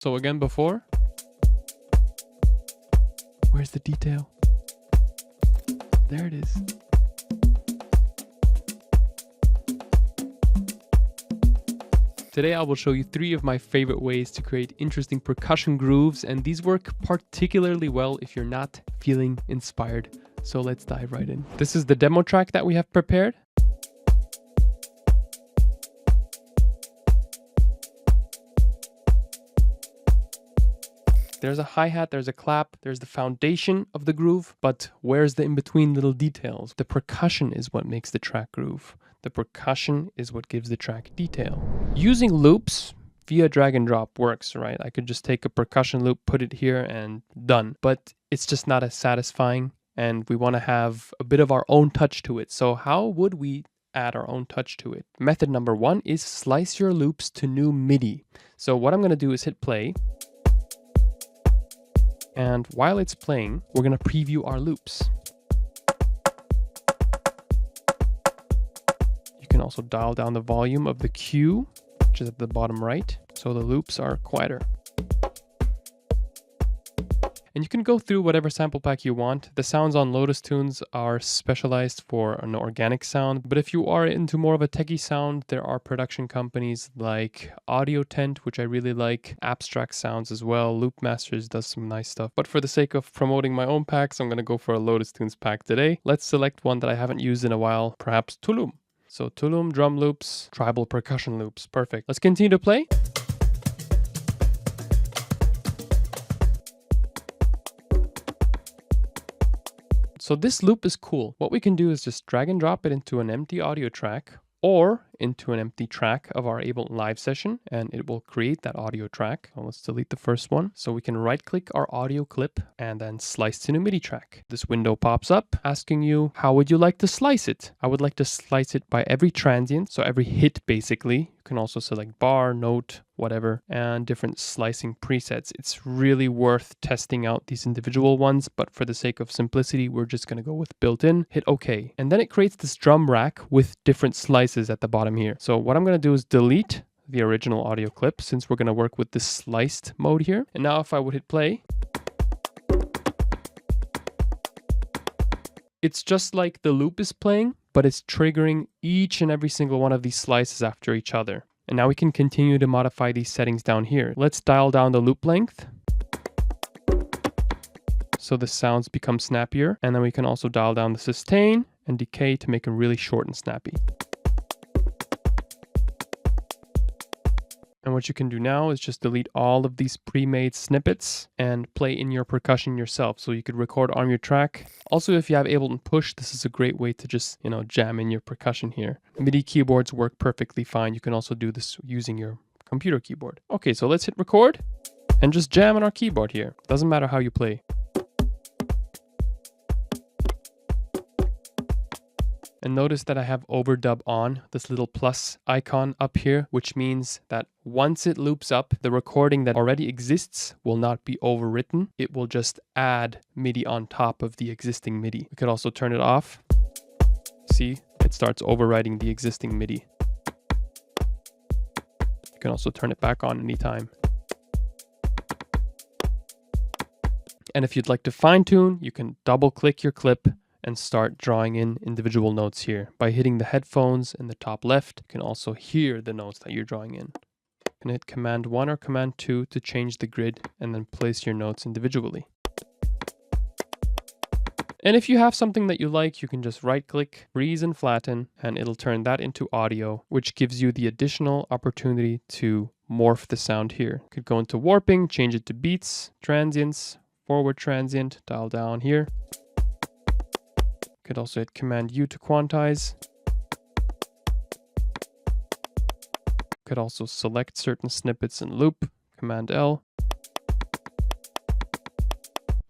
So again, before. Where's the detail? There it is. Today I will show you 3 of my favorite ways to create interesting percussion grooves, and these work particularly well if you're not feeling inspired. So let's dive right in. This is the demo track that we have prepared. There's a hi-hat, there's a clap, there's the foundation of the groove, but where's the in-between little details? The percussion is what makes the track groove. The percussion is what gives the track detail. Using loops via drag and drop works, right? I could just take a percussion loop, put it here, and done. But it's just not as satisfying, and we want to have a bit of our own touch to it. So how would we add our own touch to it? Method number 1 is slice your loops to new MIDI. So what I'm going to do is hit play. And while it's playing, we're going to preview our loops. You can also dial down the volume of the cue, which is at the bottom right, so the loops are quieter. And you can go through whatever sample pack you want. The sounds on LotusTunes are specialized for an organic sound, but if you are into more of a techie sound, there are production companies like Audio Tent, which I really like, Abstract Sounds as well. Loop Masters does some nice stuff. But for the sake of promoting my own packs, I'm going to go for a LotusTunes pack today. Let's select one that I haven't used in a while, perhaps Tulum. So Tulum, drum loops, tribal percussion loops. Perfect. Let's continue to play. So this loop is cool. What we can do is just drag and drop it into an empty audio track or into an empty track of our Ableton Live session, and it will create that audio track. So let's delete the first one. So we can right click our audio clip and then slice to new MIDI track. This window pops up asking you, how would you like to slice it? I would like to slice it by every transient, so every hit basically. You can also select bar, note, whatever, and different slicing presets. It's really worth testing out these individual ones, but for the sake of simplicity, we're just going to go with built-in, hit OK. And then it creates this drum rack with different slices at the bottom here. So what I'm going to do is delete the original audio clip since we're going to work with this sliced mode here. And now if I would hit play, it's just like the loop is playing, but it's triggering each and every single one of these slices after each other. And now we can continue to modify these settings down here. Let's dial down the loop length so the sounds become snappier. And then we can also dial down the sustain and decay to make them really short and snappy. And what you can do now is just delete all of these pre-made snippets and play in your percussion yourself. So you could record on your track. Also, if you have Ableton Push, this is a great way to just, jam in your percussion here. MIDI keyboards work perfectly fine. You can also do this using your computer keyboard. Okay, so let's hit record and just jam on our keyboard here. Doesn't matter how you play. And notice that I have overdub on, this little plus icon up here, which means that once it loops up, the recording that already exists will not be overwritten. It will just add MIDI on top of the existing MIDI. We could also turn it off. See, it starts overwriting the existing MIDI. You can also turn it back on anytime. And if you'd like to fine tune, you can double click your clip and start drawing in individual notes here. By hitting the headphones in the top left, you can also hear the notes that you're drawing in. You can hit Command 1 or Command 2 to change the grid and then place your notes individually. And if you have something that you like, you can just right click, freeze and flatten, and it'll turn that into audio, which gives you the additional opportunity to morph the sound here. You could go into warping, change it to beats, transients, forward transient, dial down here. Could also hit Command U to quantize. Could also select certain snippets and loop, Command L.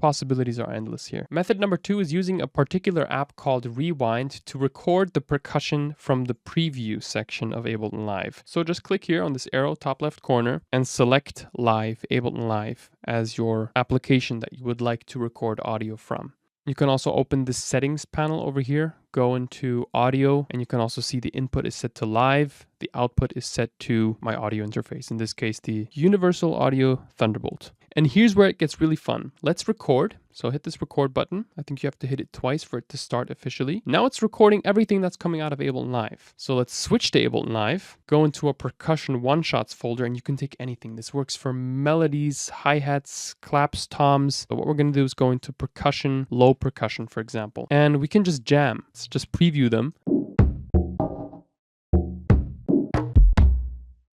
Possibilities are endless here. Method number 2 is using a particular app called Rewind to record the percussion from the preview section of Ableton Live. So just click here on this arrow top left corner and select Live, Ableton Live, as your application that you would like to record audio from. You can also open the settings panel over here, go into audio, and you can also see the input is set to live. The output is set to my audio interface, in this case, the Universal Audio Thunderbolt. And here's where it gets really fun. Let's record. So hit this record button. I think you have to hit it twice for it to start officially. Now it's recording everything that's coming out of Ableton Live. So let's switch to Ableton Live, go into a percussion one-shots folder, and you can take anything. This works for melodies, hi-hats, claps, toms. But what we're going to do is go into percussion, low percussion, for example. And we can just jam. Let's just preview them.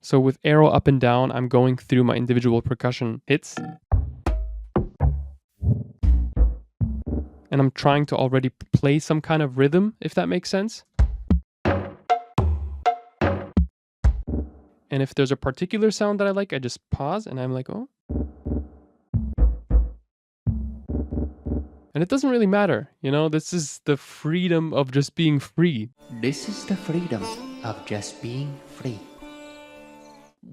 So with arrow up and down, I'm going through my individual percussion hits. And I'm trying to already play some kind of rhythm, if that makes sense. And if there's a particular sound that I like, I just pause and I'm like, oh. And it doesn't really matter, you know, this is the freedom of just being free. This is the freedom of just being free.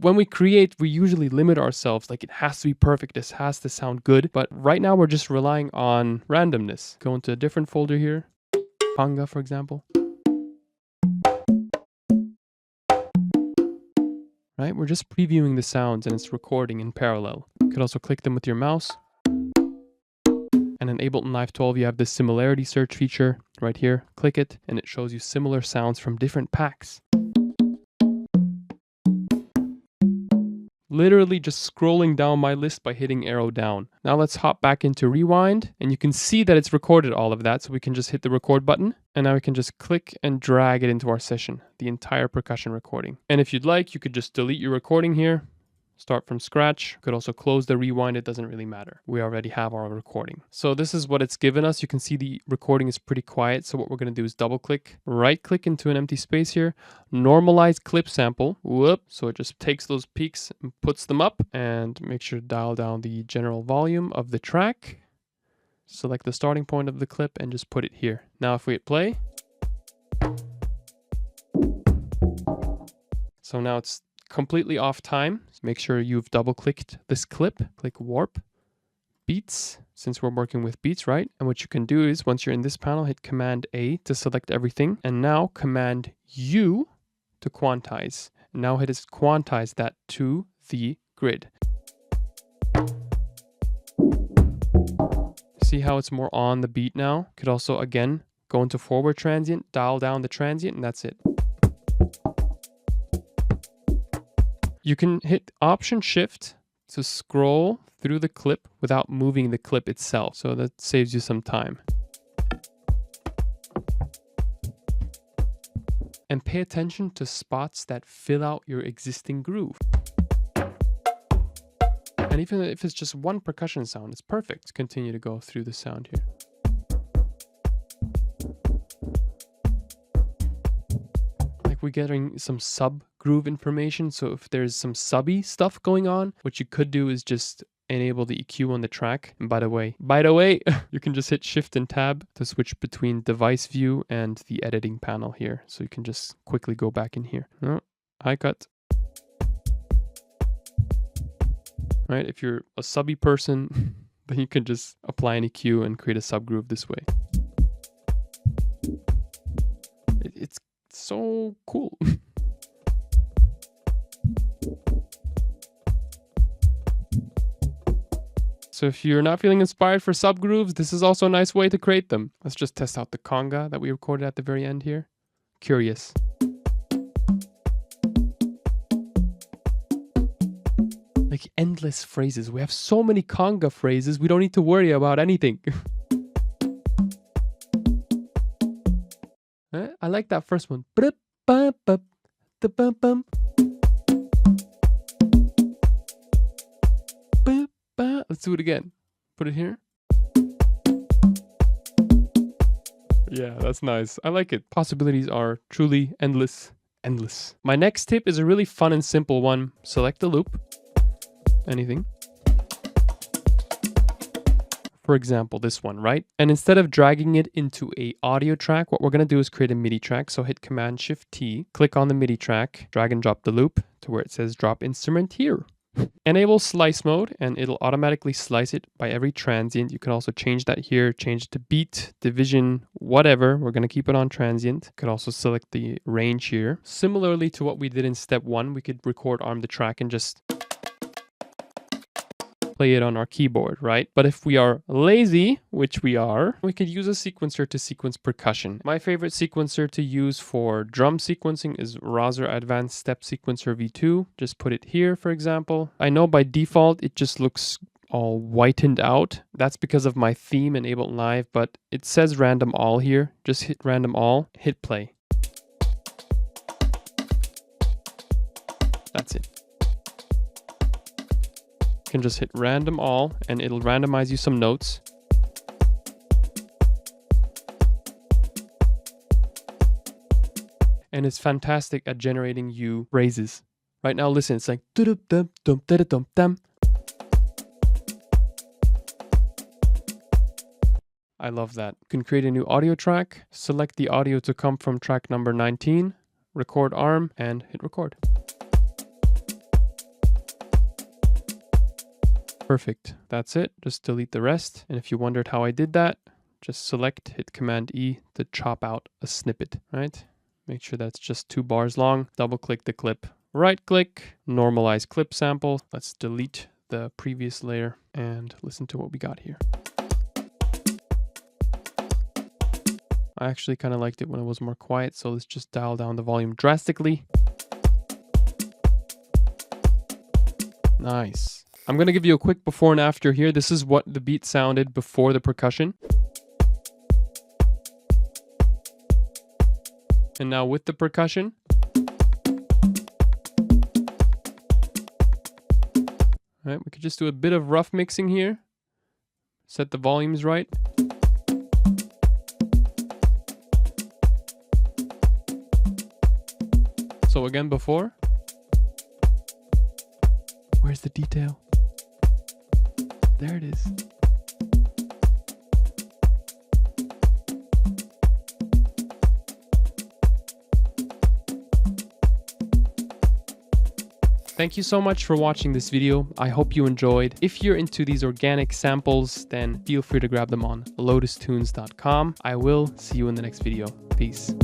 When we create, we usually limit ourselves, like it has to be perfect, this has to sound good. But right now we're just relying on randomness. Go into a different folder here, Panga, for example. Right, we're just previewing the sounds and it's recording in parallel. You could also click them with your mouse. And in Ableton Live 12, you have this similarity search feature right here. Click it and it shows you similar sounds from different packs. Literally just scrolling down my list by hitting arrow down. Now let's hop back into rewind and you can see that it's recorded all of that. So we can just hit the record button and now we can just click and drag it into our session, the entire percussion recording. And if you'd like, you could just delete your recording here, start from scratch. You could also close the rewind, it doesn't really matter. We already have our recording. So this is what it's given us. You can see the recording is pretty quiet. So what we're going to do is double click, right click into an empty space here, normalize clip sample. Whoop. So it just takes those peaks and puts them up, and make sure to dial down the general volume of the track. Select the starting point of the clip and just put it here. Now if we hit play. So now it's completely off time. Make sure you've double clicked this clip, click warp, beats, since we're working with beats, right? And what you can do is once you're in this panel, hit Command A to select everything. And now Command U to quantize. And now hit quantize that to the grid. See how it's more on the beat now? Could also again go into forward transient, dial down the transient, and that's it. You can hit Option Shift to scroll through the clip without moving the clip itself. So that saves you some time. And pay attention to spots that fill out your existing groove. And even if it's just one percussion sound, it's perfect. Let's continue to go through the sound here. We're getting some sub groove information. So if there's some subby stuff going on, what you could do is just enable the EQ on the track. And by the way, you can just hit Shift and Tab to switch between device view and the editing panel here. So you can just quickly go back in here. Oh, high cut. Right, if you're a subby person, then you can just apply an EQ and create a sub groove this way. It's so cool. So if you're not feeling inspired for subgrooves, this is also a nice way to create them. Let's just test out the conga that we recorded at the very end here. Curious. Like endless phrases. We have so many conga phrases, we don't need to worry about anything. I like that first one. Let's do it again. Put it here. Yeah, that's nice. I like it. Possibilities are truly endless. Endless. My next tip is a really fun and simple one. Select the loop. Anything. For example, this one, right? And instead of dragging it into a audio track, what we're going to do is create a MIDI track. So hit Command Shift T, click on the MIDI track, drag and drop the loop to where it says drop instrument here. Enable slice mode and it'll automatically slice it by every transient. You can also change that here, change it to beat, division, whatever. We're going to keep it on transient. You could also select the range here. Similarly to what we did in step 1, we could record arm the track and just play it on our keyboard, right? But if we are lazy, which we are, we could use a sequencer to sequence percussion. My favorite sequencer to use for drum sequencing is Razer Advanced Step Sequencer V2. Just put it here, for example. I know by default, it just looks all whitened out. That's because of my theme in Ableton Live, but it says random all here. Just hit random all, hit play. That's it. Can just hit random all and it'll randomize you some notes. And it's fantastic at generating you phrases. Right now, listen, it's like dum-dum-dum-dum-dum-dum. I love that. You can create a new audio track, select the audio to come from track number 19, record arm, and hit record. Perfect. That's it. Just delete the rest. And if you wondered how I did that, just select, hit Command E to chop out a snippet, right? Make sure that's just 2 bars long. Double click the clip. Right click, normalize clip sample. Let's delete the previous layer and listen to what we got here. I actually kind of liked it when it was more quiet, so let's just dial down the volume drastically. Nice. I'm going to give you a quick before and after here. This is what the beat sounded before the percussion. And now with the percussion. All right, we could just do a bit of rough mixing here. Set the volumes right. So again before. Where's the detail? There it is. Thank you so much for watching this video. I hope you enjoyed. If you're into these organic samples, then feel free to grab them on LotusTunes.com. I will see you in the next video. Peace.